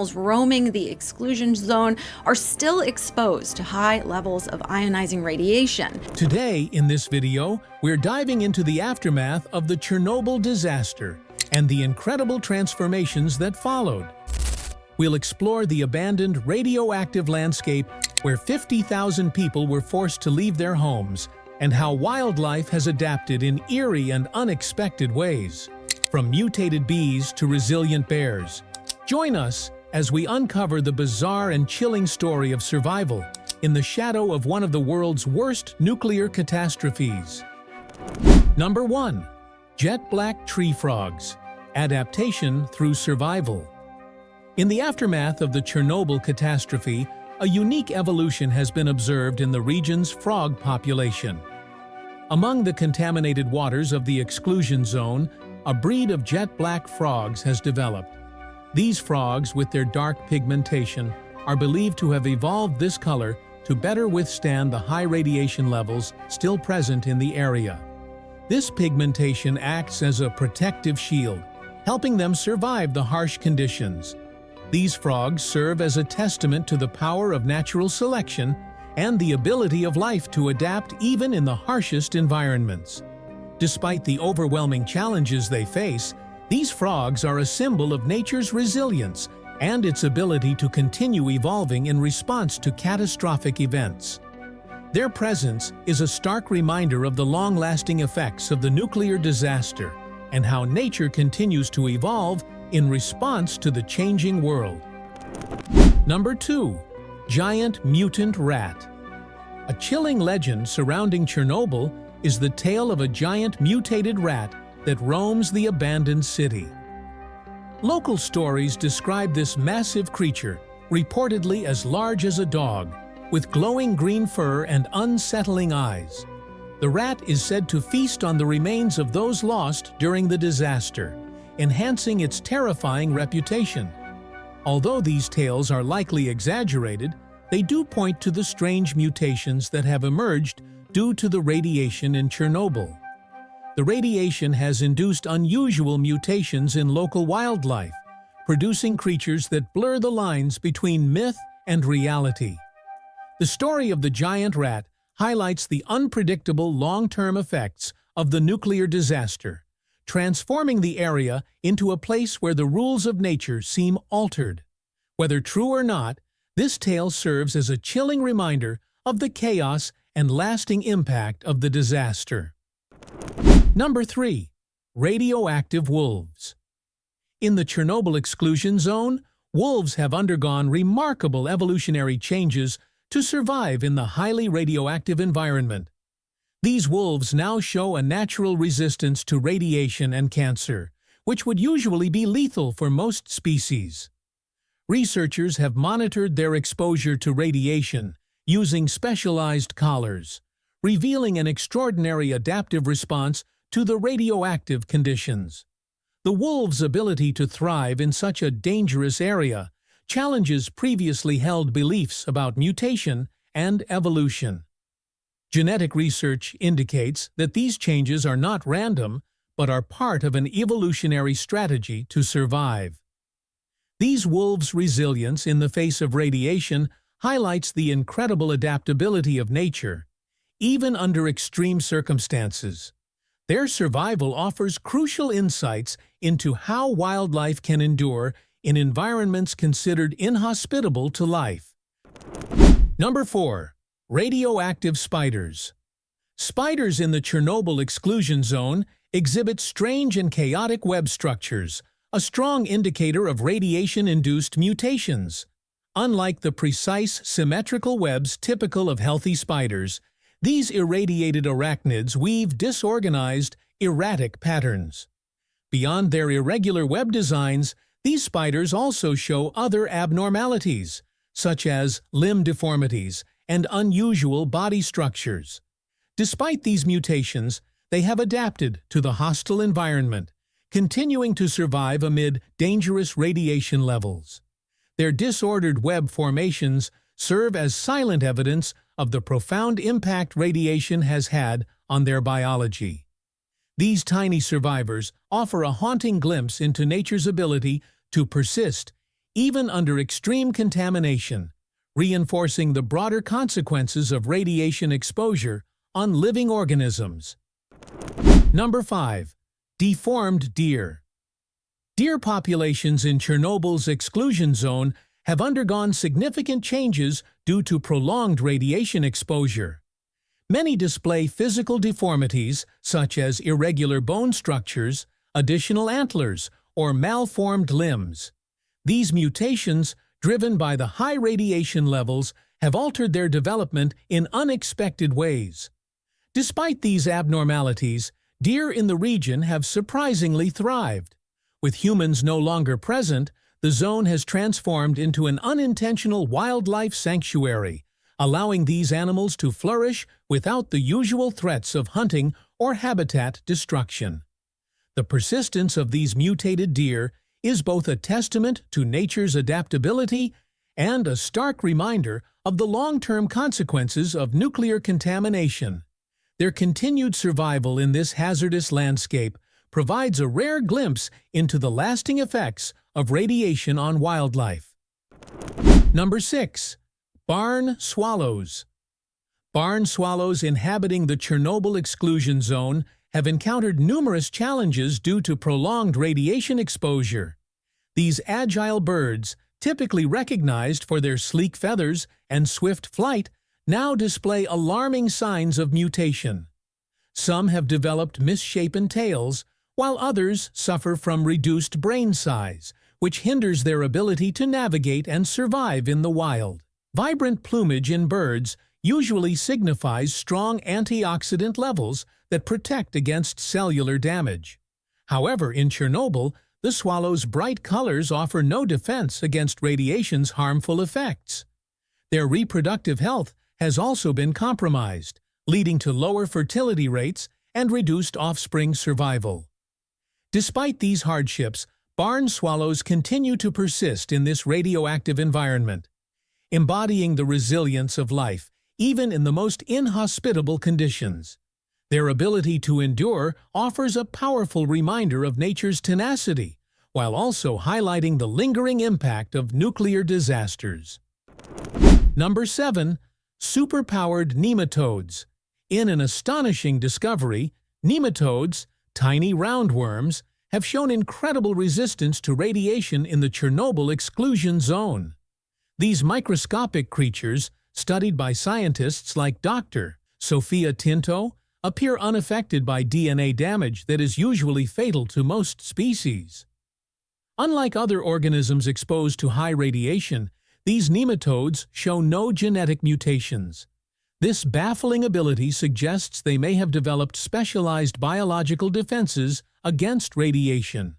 animals roaming the exclusion zone are still exposed to high levels of ionizing radiation. Today, in this video, we're diving into the aftermath of the Chernobyl disaster and the incredible transformations that followed. We'll explore the abandoned radioactive landscape where 50,000 people were forced to leave their homes and how wildlife has adapted in eerie and unexpected ways. From mutated bees to resilient bears. Join us as we uncover the bizarre and chilling story of survival in the shadow of one of the world's worst nuclear catastrophes. Number 1. Jet black tree frogs. Adaptation through survival. In the aftermath of the Chernobyl catastrophe, a unique evolution has been observed in the region's frog population. Among the contaminated waters of the exclusion zone, a breed of jet black frogs has developed. These frogs, with their dark pigmentation, are believed to have evolved this color to better withstand the high radiation levels still present in the area. This pigmentation acts as a protective shield, helping them survive the harsh conditions. These frogs serve as a testament to the power of natural selection and the ability of life to adapt even in the harshest environments. Despite the overwhelming challenges they face, these frogs are a symbol of nature's resilience and its ability to continue evolving in response to catastrophic events. Their presence is a stark reminder of the long-lasting effects of the nuclear disaster and how nature continues to evolve in response to the changing world. Number 2. Giant mutant rat. A chilling legend surrounding Chernobyl is the tale of a giant mutated rat that roams the abandoned city. Local stories describe this massive creature, reportedly as large as a dog, with glowing green fur and unsettling eyes. The rat is said to feast on the remains of those lost during the disaster, enhancing its terrifying reputation. Although these tales are likely exaggerated, they do point to the strange mutations that have emerged due to the radiation in Chernobyl. The radiation has induced unusual mutations in local wildlife, producing creatures that blur the lines between myth and reality. The story of the giant rat highlights the unpredictable long-term effects of the nuclear disaster, transforming the area into a place where the rules of nature seem altered. Whether true or not, this tale serves as a chilling reminder of the chaos and lasting impact of the disaster. Number 3. Radioactive wolves. In the Chernobyl Exclusion Zone, wolves have undergone remarkable evolutionary changes to survive in the highly radioactive environment. These wolves now show a natural resistance to radiation and cancer, which would usually be lethal for most species. Researchers have monitored their exposure to radiation using specialized collars, revealing an extraordinary adaptive response to the radioactive conditions. The wolves' ability to thrive in such a dangerous area challenges previously held beliefs about mutation and evolution. Genetic research indicates that these changes are not random, but are part of an evolutionary strategy to survive. These wolves' resilience in the face of radiation highlights the incredible adaptability of nature, even under extreme circumstances. Their survival offers crucial insights into how wildlife can endure in environments considered inhospitable to life. Number 4. Radioactive spiders. Spiders in the Chernobyl Exclusion Zone exhibit strange and chaotic web structures, a strong indicator of radiation-induced mutations. Unlike the precise, symmetrical webs typical of healthy spiders, these irradiated arachnids weave disorganized, erratic patterns. Beyond their irregular web designs, these spiders also show other abnormalities, such as limb deformities and unusual body structures. Despite these mutations, they have adapted to the hostile environment, continuing to survive amid dangerous radiation levels. Their disordered web formations serve as silent evidence of the profound impact radiation has had on their biology. These tiny survivors offer a haunting glimpse into nature's ability to persist even under extreme contamination, reinforcing the broader consequences of radiation exposure on living organisms. Number 5. Deformed deer. Deer populations in Chernobyl's exclusion zone have undergone significant changes due to prolonged radiation exposure. Many display physical deformities such as irregular bone structures, additional antlers, or malformed limbs. These mutations, driven by the high radiation levels, have altered their development in unexpected ways. Despite these abnormalities, deer in the region have surprisingly thrived. With humans no longer present, the zone has transformed into an unintentional wildlife sanctuary, allowing these animals to flourish without the usual threats of hunting or habitat destruction. The persistence of these mutated deer is both a testament to nature's adaptability and a stark reminder of the long-term consequences of nuclear contamination. Their continued survival in this hazardous landscape provides a rare glimpse into the lasting effects of radiation on wildlife. Number 6. Barn swallows. Barn swallows inhabiting the Chernobyl Exclusion Zone have encountered numerous challenges due to prolonged radiation exposure. These agile birds, typically recognized for their sleek feathers and swift flight, now display alarming signs of mutation. Some have developed misshapen tails, while others suffer from reduced brain size, which hinders their ability to navigate and survive in the wild. Vibrant plumage in birds usually signifies strong antioxidant levels that protect against cellular damage. However, in Chernobyl, the swallow's bright colors offer no defense against radiation's harmful effects. Their reproductive health has also been compromised, leading to lower fertility rates and reduced offspring survival. Despite these hardships, barn swallows continue to persist in this radioactive environment, embodying the resilience of life, even in the most inhospitable conditions. Their ability to endure offers a powerful reminder of nature's tenacity, while also highlighting the lingering impact of nuclear disasters. Number 7. Superpowered nematodes. In an astonishing discovery, nematodes, tiny roundworms, have shown incredible resistance to radiation in the Chernobyl Exclusion Zone. These microscopic creatures, studied by scientists like Dr. Sophia Tinto, appear unaffected by DNA damage that is usually fatal to most species. Unlike other organisms exposed to high radiation, these nematodes show no genetic mutations. This baffling ability suggests they may have developed specialized biological defenses against radiation.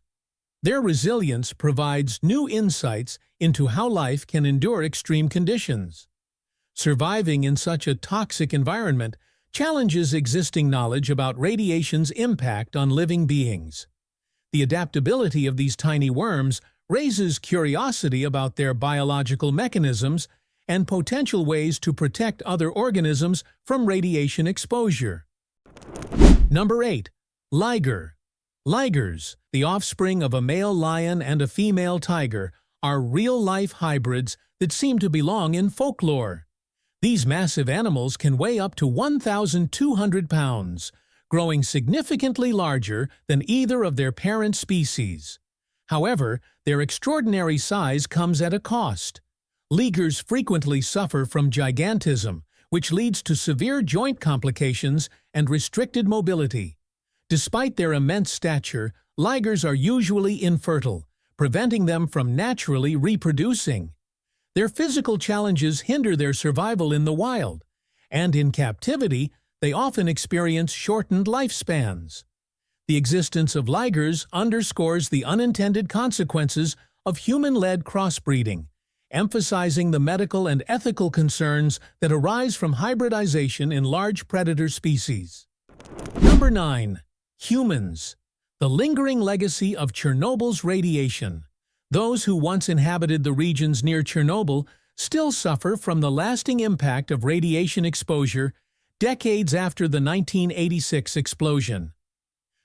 Their resilience provides new insights into how life can endure extreme conditions. Surviving in such a toxic environment challenges existing knowledge about radiation's impact on living beings. The adaptability of these tiny worms raises curiosity about their biological mechanisms and potential ways to protect other organisms from radiation exposure. Number 8. Liger. Ligers, the offspring of a male lion and a female tiger, are real-life hybrids that seem to belong in folklore. These massive animals can weigh up to 1,200 pounds, growing significantly larger than either of their parent species. However, their extraordinary size comes at a cost. Ligers frequently suffer from gigantism, which leads to severe joint complications and restricted mobility. Despite their immense stature, ligers are usually infertile, preventing them from naturally reproducing. Their physical challenges hinder their survival in the wild, and in captivity, they often experience shortened lifespans. The existence of ligers underscores the unintended consequences of human-led crossbreeding, emphasizing the medical and ethical concerns that arise from hybridization in large predator species. Number 9. Humans. The lingering legacy of Chernobyl's radiation. Those who once inhabited the regions near Chernobyl still suffer from the lasting impact of radiation exposure decades after the 1986 explosion.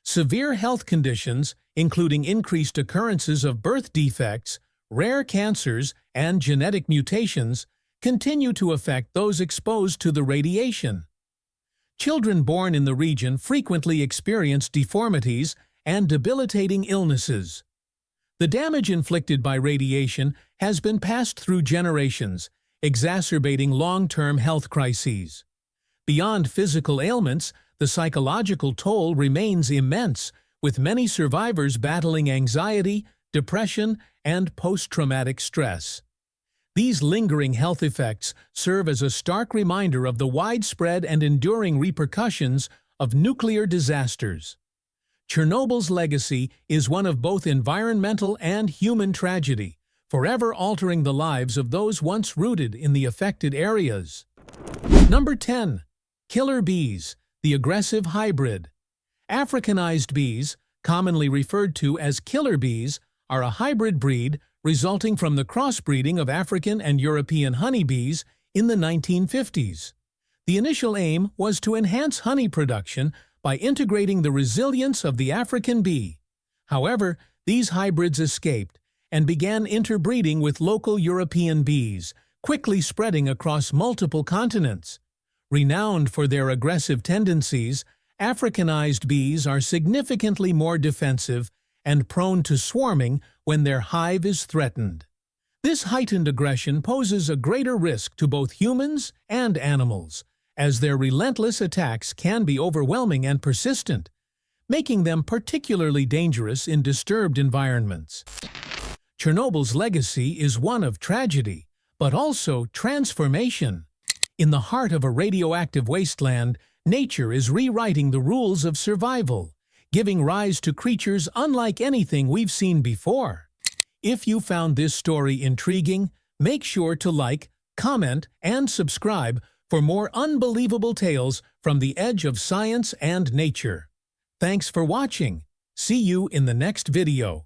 Severe health conditions, including increased occurrences of birth defects, rare cancers, and genetic mutations continue to affect those exposed to the radiation. Children born in the region frequently experience deformities and debilitating illnesses. The damage inflicted by radiation has been passed through generations, exacerbating long-term health crises. Beyond physical ailments, the psychological toll remains immense, with many survivors battling anxiety, depression, and post-traumatic stress. These lingering health effects serve as a stark reminder of the widespread and enduring repercussions of nuclear disasters. Chernobyl's legacy is one of both environmental and human tragedy, forever altering the lives of those once rooted in the affected areas. Number 10. Killer bees, the aggressive hybrid. Africanized bees, commonly referred to as killer bees, are a hybrid breed resulting from the crossbreeding of African and European honeybees in the 1950s. The initial aim was to enhance honey production by integrating the resilience of the African bee. However, these hybrids escaped and began interbreeding with local European bees, quickly spreading across multiple continents. Renowned for their aggressive tendencies, Africanized bees are significantly more defensive and prone to swarming when their hive is threatened. This heightened aggression poses a greater risk to both humans and animals, as their relentless attacks can be overwhelming and persistent, making them particularly dangerous in disturbed environments. Chernobyl's legacy is one of tragedy, but also transformation. In the heart of a radioactive wasteland, nature is rewriting the rules of survival, giving rise to creatures unlike anything we've seen before. If you found this story intriguing, make sure to like, comment, and subscribe for more unbelievable tales from the edge of science and nature. Thanks for watching. See you in the next video.